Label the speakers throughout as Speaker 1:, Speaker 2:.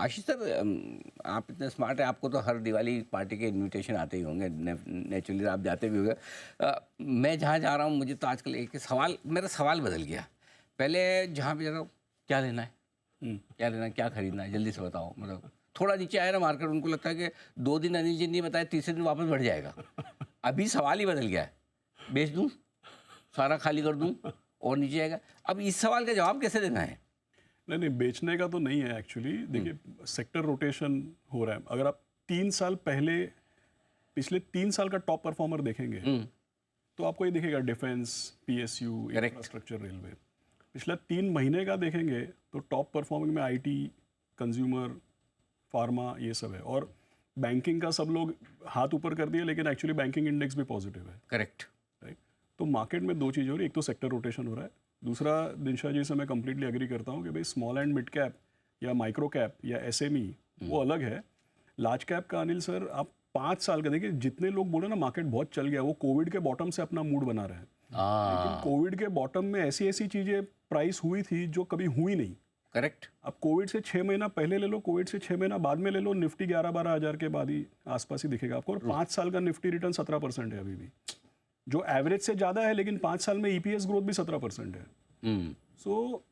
Speaker 1: आशीष sir, आप इतने smart हैं, आपको तो हर दिवाली पार्टी के इनविटेशन आते ही होंगे, नेचुरली आप जाते भी होंगे। मैं जहाँ जा रहा हूँ मुझे तो आजकल एक सवाल, मेरा सवाल बदल गया। पहले जहाँ भी जा रहा हूँ, क्या लेना है, क्या लेना है, क्या खरीदना है, जल्दी से बताओ। मतलब थोड़ा नीचे आया ना मार्केट, उनको लगता है कि 2 दिन अनिल जी नहीं बताया, तीसरे दिन वापस बढ़ जाएगा। अभी सवाल ही बदल गया है, बेच दूँ, सारा खाली कर दूँ और नीचे आएगा। अब इस सवाल का जवाब कैसे देना है?
Speaker 2: नहीं नहीं, बेचने का तो नहीं है एक्चुअली। देखिए, सेक्टर रोटेशन हो रहा है। अगर आप 3 साल पहले, पिछले 3 साल का टॉप परफॉर्मर देखेंगे तो आपको ये दिखेगा डिफेंस, पीएसयू, इंफ्रास्ट्रक्चर, रेलवे। पिछला 3 महीने का देखेंगे तो टॉप परफॉर्मिंग में आईटी, कंज्यूमर, फार्मा, ये सब है। और बैंकिंग का सब लोग हाथ ऊपर कर दिए, लेकिन एक्चुअली बैंकिंग इंडेक्स भी पॉजिटिव है।
Speaker 1: करेक्ट।
Speaker 2: राइट। तो मार्केट में दो चीज़ें हो रही है, एक तो सेक्टर रोटेशन हो रहा है, दूसरा दिनशा जी से मैं कंप्लीटली एग्री करता हूँ कि भाई स्मॉल एंड मिड कैप या माइक्रो कैप या एसएमई वो अलग है। लार्ज कैप का अनिल सर, आप 5 साल का देखिए, जितने लोग बोले ना मार्केट बहुत चल गया, वो कोविड के बॉटम से अपना मूड बना रहे हैं। लेकिन कोविड के बॉटम में ऐसी ऐसी चीज़ें प्राइस हुई थी जो कभी हुई नहीं।
Speaker 1: करेक्ट।
Speaker 2: अब कोविड से 6 महीना पहले ले लो, कोविड से 6 महीना बाद में ले लो, निफ्टी 11-12 हज़ार के बाद ही आसपास ही दिखेगा आपको। और 5 साल का निफ्टी रिटर्न 17% है अभी भी, जो एवरेज से ज़्यादा है, लेकिन 5 साल में ईपीएस ग्रोथ भी 17% है। सो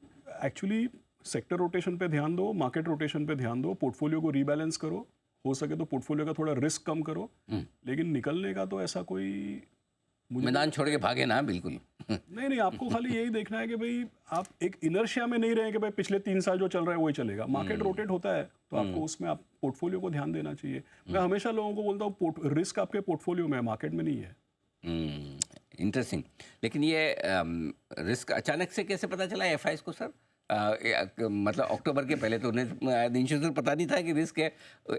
Speaker 2: एक्चुअली सेक्टर रोटेशन पे ध्यान दो, मार्केट रोटेशन पे ध्यान दो, पोर्टफोलियो को रीबैलेंस करो, हो सके तो पोर्टफोलियो का थोड़ा रिस्क कम करो। लेकिन निकलने का तो ऐसा कोई
Speaker 1: मैदान छोड़ के भागे ना, बिल्कुल।
Speaker 2: नहीं नहीं, आपको खाली यही देखना है कि भाई आप एक इनर्शिया में नहीं रहे कि भाई पिछले 3 साल जो चल रहा है वही चलेगा। मार्केट रोटेट होता है तो आपको उसमें आप पोर्टफोलियो को ध्यान देना चाहिए। मैं हमेशा लोगों को बोलता हूँ रिस्क आपके पोर्टफोलियो में है, मार्केट में नहीं है।
Speaker 1: इंटरेस्टिंग। लेकिन ये रिस्क अचानक से कैसे पता चला एफआईएस को सर? मतलब अक्टूबर के पहले तो उन्हें दिन से पता नहीं था कि रिस्क है,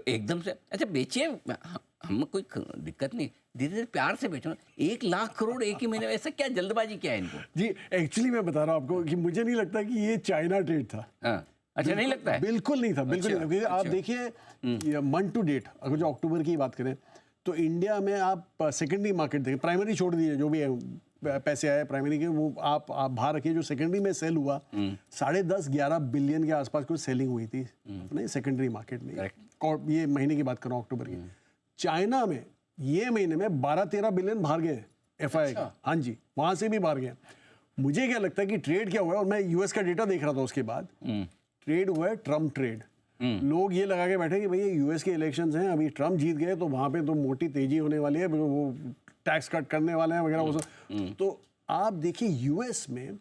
Speaker 1: एकदम से अच्छा बेचिए, हम कोई दिक्कत नहीं, धीरे धीरे प्यार से बेचो। 1 लाख करोड़ एक ही महीने में, ऐसा क्या जल्दबाजी क्या है इनको?
Speaker 3: जी एक्चुअली मैं बता रहा हूँ आपको कि मुझे नहीं लगता कि ये चाइना ट्रेड था।
Speaker 1: हाँ, अच्छा नहीं लगता है?
Speaker 3: बिल्कुल नहीं था, बिल्कुल नहीं था। क्योंकि आप देखिए मंथ टू डेट, अगर जो अक्टूबर की बात करें तो इंडिया में आप सेकेंडरी मार्केट देखें, प्राइमरी छोड़ दीजिए, जो भी है पैसे आए प्राइमरी के वो आप बाहर रखिए। जो सेकेंडरी में सेल हुआ 10.5-11 बिलियन के आसपास कुछ सेलिंग हुई थी नहीं सेकेंडरी मार्केट में। ये महीने की बात कर रहा हूँ, अक्टूबर की। चाइना में ये महीने में 12-13 बिलियन बाहर गए एफआई का। हाँ जी, वहां से भी बाहर गए। मुझे क्या लगता है कि ट्रेड क्या हुआ है, और मैं यूएस का डेटा देख रहा था उसके बाद, ट्रेड हुआ है ट्रम्प ट्रेड। लोग ये लगा के बैठे कि भैया यूएस के इलेक्शंस हैं, अभी ट्रम्प जीत गए तो वहां पे तो मोटी तेजी होने वाली है, वो टैक्स कट करने वाले हैं वगैरह वो सब। तो आप देखिए यूएस में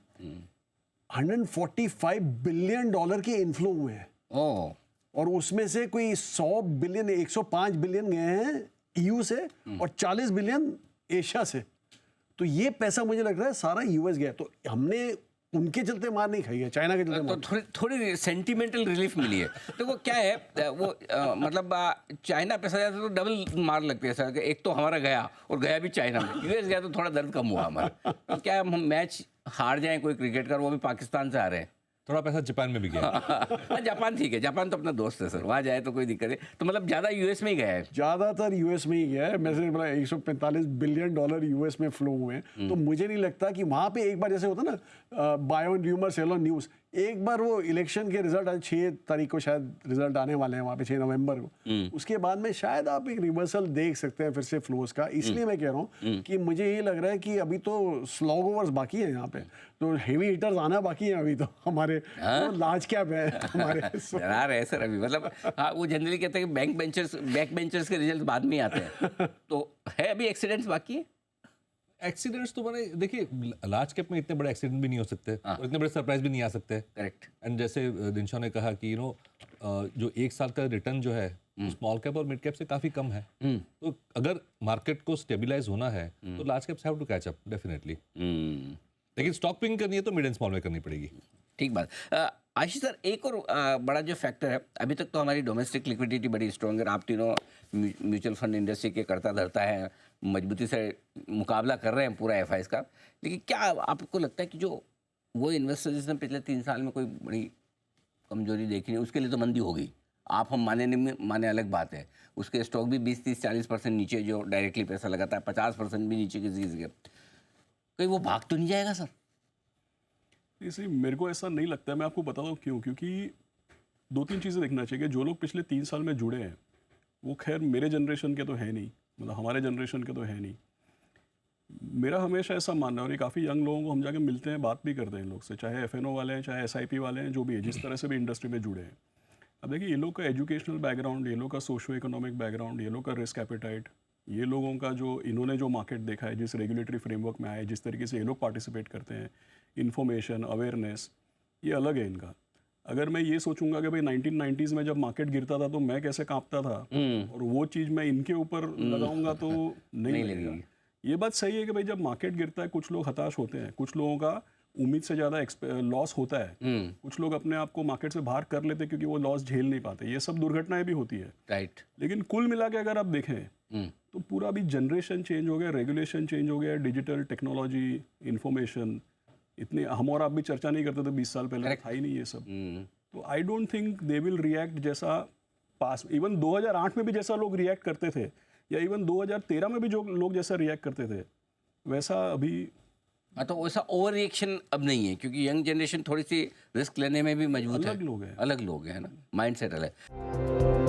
Speaker 3: 145 बिलियन डॉलर के इन्फ्लो हुए हैं, और उसमें से कोई 100 बिलियन 105 बिलियन गए हैं ईयू से और 40 बिलियन एशिया से। तो ये पैसा मुझे लग रहा है सारा यूएस गया। तो हमने उनके चलते मार नहीं खाई है, चाइना के चलते
Speaker 1: तो थोड़ी सेंटिमेंटल रिलीफ मिली है। तो वो क्या है वो मतलब चाइना पैसा जाता तो डबल मार लगती है सर। एक तो हमारा गया और गया भी चाइना में, यूएस गया तो थोड़ा दर्द कम हुआ हमारा। तो क्या हम मैच हार जाएं कोई क्रिकेटर, वो भी पाकिस्तान से आ रहे हैं,
Speaker 4: थोड़ा पैसा जापान में भी गया।
Speaker 1: हाँ जापान ठीक है, जापान तो अपना दोस्त है सर, वहाँ जाए तो कोई दिक्कत नहीं। तो मतलब ज़्यादा यूएस में ही गया है,
Speaker 3: ज़्यादातर यूएस में ही गया है। मैं से बोला 145 बिलियन डॉलर यूएस में फ्लो हुए हैं। तो मुझे नहीं लगता कि वहाँ पे एक बार जैसे होता ना buy on rumour sell on news, एक बार वो इलेक्शन के रिजल्ट आज 6 तारीख को शायद रिजल्ट आने वाले हैं वहाँ पे, 6 नवंबर को। उसके बाद में शायद आप एक रिवर्सल देख सकते हैं फिर से फ्लोज का। इसलिए मैं कह रहा हूँ कि मुझे ये लग रहा है कि अभी तो स्लॉग ओवर्स बाकी है यहाँ पे, तो हेवी हिटर्स आना बाकी है अभी तो हमारे। तो लार्ज कैप है हमारे
Speaker 1: आ रहे हैं सर अभी। मतलब हाँ, वो जनरली कहते हैं कि बैक बेंचर्स के रिजल्ट बाद में आते हैं। तो है अभी एक्सीडेंट्स बाकी है?
Speaker 4: एक्सीडेंट्स तो मैंने देखिए, लार्ज कैप में इतने बड़े एक्सीडेंट भी नहीं हो सकते और इतने बड़े सरप्राइज भी नहीं आ सकते।
Speaker 1: करेक्ट।
Speaker 4: एंड जैसे दिनशा ने कहा कि जो 1 साल का रिटर्न जो है स्मॉल कैप और मिड कैप से काफी कम है। तो अगर मार्केट को स्टेबलाइज होना है तो large caps have to catch up definitely. लेकिन स्टॉक पिकिंग करनी है तो मिड एंड स्मॉल में करनी पड़ेगी।
Speaker 1: ठीक बात। आशीष सर, एक और बड़ा जो फैक्टर है, अभी तक तो हमारी डोमेस्टिक लिक्विडिटी बड़ी स्ट्रॉन्ग है। आप तीनों म्यूचुअल फंड इंडस्ट्री के करता धरता है, मजबूती से मुकाबला कर रहे हैं पूरा एफआईएस का। लेकिन क्या आपको लगता है कि जो वो इन्वेस्टर जिसने पिछले 3 साल में कोई बड़ी कमजोरी देखी नहीं, उसके लिए तो मंदी हो गई, आप हम माने नहीं माने अलग बात है, उसके स्टॉक भी 20-30-40% नीचे जो डायरेक्टली पैसा लगाता है, 50% भी नीचे किसी के, कहीं वो भाग तो नहीं जाएगा सर?
Speaker 2: इसलिए मेरे को ऐसा नहीं लगता है। मैं आपको बताता हूँ क्यों। क्योंकि दो तीन चीज़ें देखना चाहिए कि जो लोग पिछले 3 साल में जुड़े हैं वो खैर मेरे जनरेशन के तो है नहीं, मतलब हमारे जनरेशन के तो है नहीं। मेरा हमेशा ऐसा मानना है, और ये काफ़ी यंग लोगों को हम जाके मिलते हैं, बात भी करते हैं इन लोग से, चाहे FNO वाले हैं, चाहे SIP वाले हैं, जो भी है, जिस तरह से भी इंडस्ट्री में जुड़े हैं। अब देखिए, ये लोग का एजुकेशनल बैकग्राउंड, ये लोग का सोशो इकोनॉमिक बैकग्राउंड, ये लोग का रिस्क एपेटाइट, ये लोगों का जो इन्होंने जो मार्केट देखा है, जिस रेगुलेटरी फ्रेमवर्क में आए, जिस तरीके से ये लोग पार्टिसिपेट करते हैं, इन्फॉर्मेशन, अवेयरनेस, ये अलग है इनका। अगर मैं ये सोचूंगा कि भाई 1990s में जब मार्केट गिरता था तो मैं कैसे कांपता था, और वो चीज़ मैं इनके ऊपर लगाऊंगा तो नहीं लगेगा। ये बात सही है कि भाई जब मार्केट गिरता है कुछ लोग हताश होते हैं, कुछ लोगों का उम्मीद से ज़्यादा लॉस होता है, कुछ लोग अपने आप को मार्केट से बाहर कर लेते हैं क्योंकि वो लॉस झेल नहीं पाते, ये सब दुर्घटनाएं भी होती है।
Speaker 1: राइट।
Speaker 2: लेकिन कुल मिला के अगर आप देखें तो पूरा अभी जनरेशन चेंज हो गया, रेगुलेशन चेंज हो गया, डिजिटल टेक्नोलॉजी, इंफॉर्मेशन, इतने हम और आप भी चर्चा नहीं करते थे 20 साल पहले, था ही नहीं ये सब। तो I don't think they will react जैसा पास, इवन 2008 में भी जैसा लोग रिएक्ट करते थे, या इवन 2013 में भी जो लोग जैसा रिएक्ट करते थे, वैसा अभी।
Speaker 1: हाँ, तो वैसा ओवर रिएक्शन अब नहीं है, क्योंकि यंग जनरेशन थोड़ी सी रिस्क लेने में भी मजबूत है।
Speaker 2: अलग लोग हैं,
Speaker 1: अलग लोग हैं ना, माइंड सेट अलग है।